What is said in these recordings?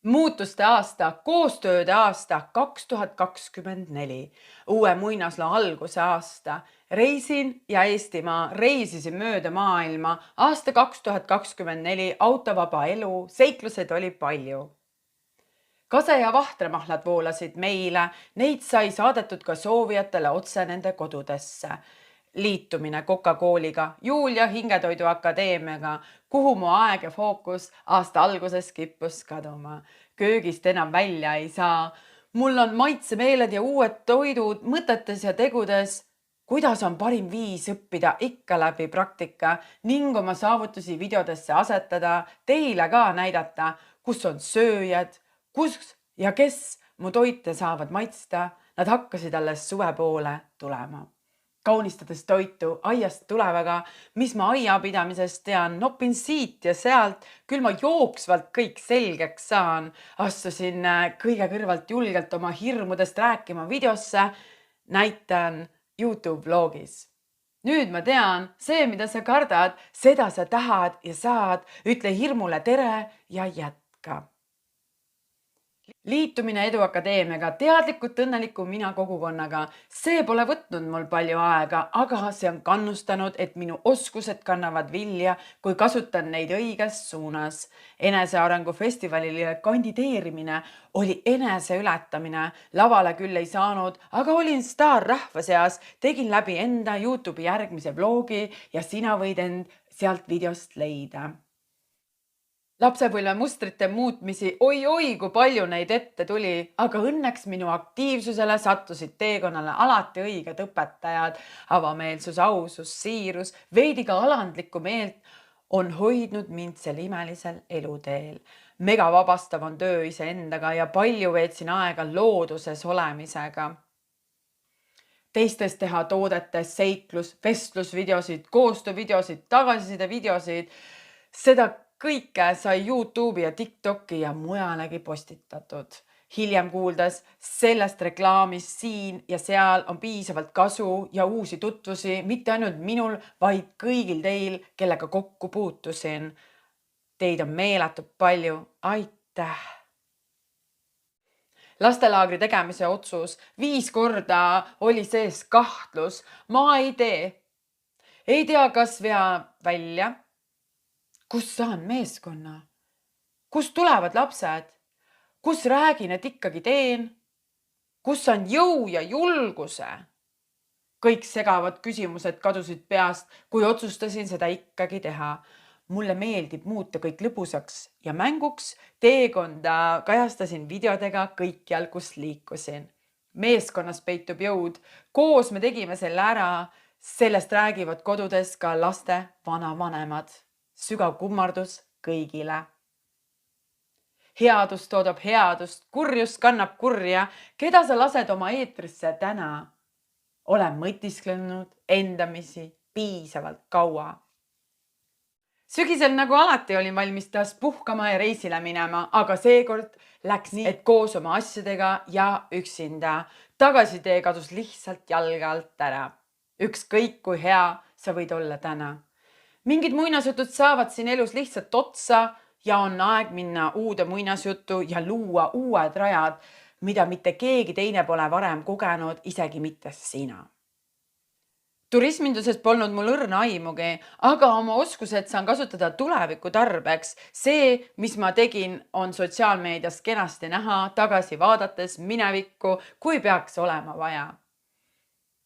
Muutuste aasta, koostööde aasta 2024, uue muinasloo alguse aasta. Reisin ja Eestimaa, reisisin mööda maailma. Aasta 2024, autovaba elu, seiklused oli palju. Kase ja vahtramahlad voolasid meile, neid sai saadetud ka soovijatele otse nende kodudesse. Liitumine Coca-Cooliga, Julia Hingetoidu Akadeemiaga, kuhu mu aeg ja fookus aasta alguses kippus kaduma. Köögist enam välja ei saa. Mul on maitsemeeled ja uued toidud mõtetes ja tegudes. Kuidas on parim viis õppida ikka läbi praktika ning oma saavutusi videodesse asetada, teile ka näidata, kus on sööjad, kus ja kes mu toite saavad maitsta. Nad hakkasid alles suve poole tulema. Kaunistades toitu aiast tulevaga, mis ma aiapidamisest tean, nopin siit ja sealt, küll ma jooksvalt kõik selgeks saan. Astusin kõige kõrvalt julgelt oma hirmudest rääkima videosse, näitan YouTube vlogis. Nüüd ma tean, see, mida sa kardad, seda sa tahad ja saad, ütle hirmule tere ja jätka. Liitumine Edu Akadeemiaga, teadlikult õnneliku mina kogukonnaga. See pole võtnud mul palju aega, aga see on kannustanud, et minu oskused kannavad vilja, kui kasutan neid õiges suunas. Enesearengu festivalile kandideerimine oli eneseületamine. Lavale küll ei saanud, aga olin staar rahva seas, tegin läbi enda YouTube'i järgmise vlogi ja sina võid end sealt videost leida. Lapsepõlve mustrite muutmisi, oi, kui palju neid ette tuli, aga õnneks minu aktiivsusele sattusid teekonnale alati õiged õpetajad. Avameelsus, ausus, siirus, veidi ka alandlikku meelt on hoidnud mind sel imelisel eluteel. Mega vabastav on töö iseendaga ja palju veetsin aega looduses olemisega. Teistes teha toodetes seiklus, vestlusvideosid, koostöövideosid, tagasiside videosid, seda kõike sai YouTube'i ja TikToki ja mujalegi postitatud. Hiljem kuuldes sellest reklaamis siin ja seal on piisavalt kasu ja uusi tutvusi, mitte ainult minul, vaid kõigil teil, kellega kokku puutusin. Teid on meeletult palju. Aitäh! Lastelaagri tegemise otsus, 5 korda oli sees kahtlus. Ma ei tee. Ei tea, kas vea välja. Kus saan meeskonna? Kus tulevad lapsed? Kus räägin, et ikkagi teen? Kus on jõu ja julguse? Kõik segavad küsimused kadusid peast, kui otsustasin seda ikkagi teha. Mulle meeldib muuta kõik lõbusaks ja mänguks. Teekonda kajastasin videodega kõikjal, kus liikusin. Meeskonnas peitub jõud. Koos me tegime selle ära. Sellest räägivad kodudes ka laste vanavanemad. Sügav kummardus kõigile. Headus toodab headust, kurjus kannab kurja. Keda sa lased oma eetrisse täna? Olen mõtisklenud endamisi piisavalt kaua. Sügisel nagu alati olin valmis taas puhkama ja reisile minema, aga seekord läks nii, et koos oma asjadega ja üksinda. Tagasitee kadus lihtsalt jalge alt ära. Ükskõik kui hea sa võid olla täna. Mingid muinasjutud saavad siin elus lihtsalt otsa ja on aeg minna uude muinasjuttu ja luua uued rajad, mida mitte keegi teine pole varem kogenud, isegi mitte sina. Turisminduses polnud mul õrna aimugi, aga oma oskused saan kasutada tuleviku tarbeks. See, mis ma tegin, on sotsiaalmeedias kenasti näha, tagasi vaadates minevikku, kui peaks olema vaja.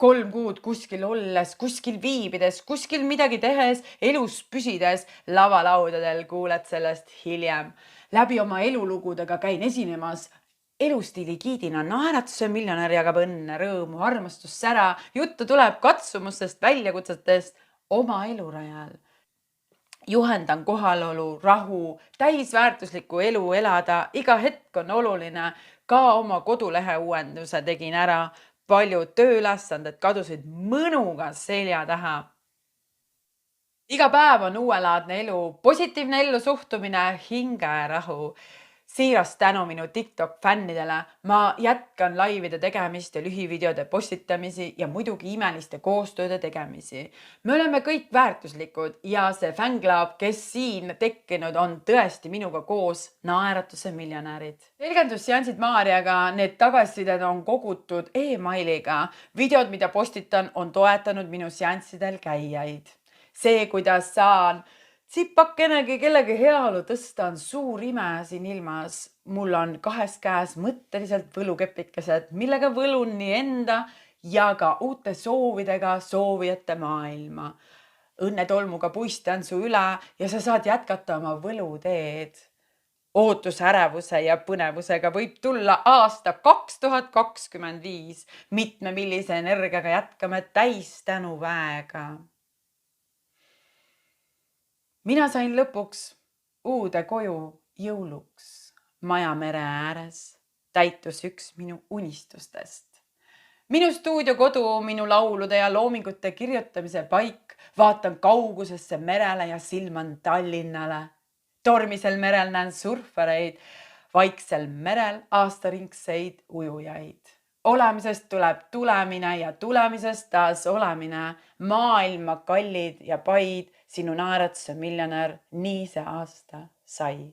3 kuud kuskil olles, kuskil viibides, kuskil midagi tehes, elus püsides, lavalaudadel kuuled sellest hiljem. Läbi oma elulugudega käin esinemas elustiili giidina, naeratuse miljonär jagab õnne, rõõmu, armastust, sära. Juttu tuleb katsumustest, väljakutsetest oma elurajal. Juhendan kohalolu, rahu, täisväärtuslikku elu elada. Iga hetk on oluline. Ka oma kodulehe uuenduse tegin ära. Paljud tööülesanded kadusid mõnuga selja taha. Iga päev on uuelaadne elu, positiivne ellu suhtumine, hingerahu. Siiras tänu minu TikTok fännidele. Ma jätkan laivide tegemist ja lühivideode postitamisi ja muidugi imeliste koostööde tegemisi. Me oleme kõik väärtuslikud ja see fänglaab, kes siin tekkinud on tõesti minuga koos naeratuse miljonärid. Selgendusseansid Maarjaga, need tagasisided on kogutud emailiga. Videod, mida postitan, on toetanud minu seanssidel käijaid. See, kuidas saan tsipakenegi kellegi heaolu tõsta, on suur ime siin ilmas. Mul on 2 käes mõtteliselt võlukepikesed, millega võlun nii enda ja ka uute soovidega soovijate maailma. Õnnetolmuga puistan su üle ja sa saad jätkata oma võluteed. Ootuse, ärevuse ja põnevusega võib tulla aasta 2025. Mitmemillise energiaga jätkame täis tänuväega. Mina sain lõpuks uude koju jõuluks. Maja mere ääres täitus üks minu unistustest. Minu stuudiokodu, minu laulude ja loomingute kirjutamise paik, vaatan kaugusesse merele ja silman Tallinnale. Tormisel merel näen surfareid, vaiksel merel aastaringseid ujujaid. Olemisest tuleb tulemine ja tulemisest taas olemine. Maailma kallid ja paid, sinu naeratuse miljonär, nii see aasta sai.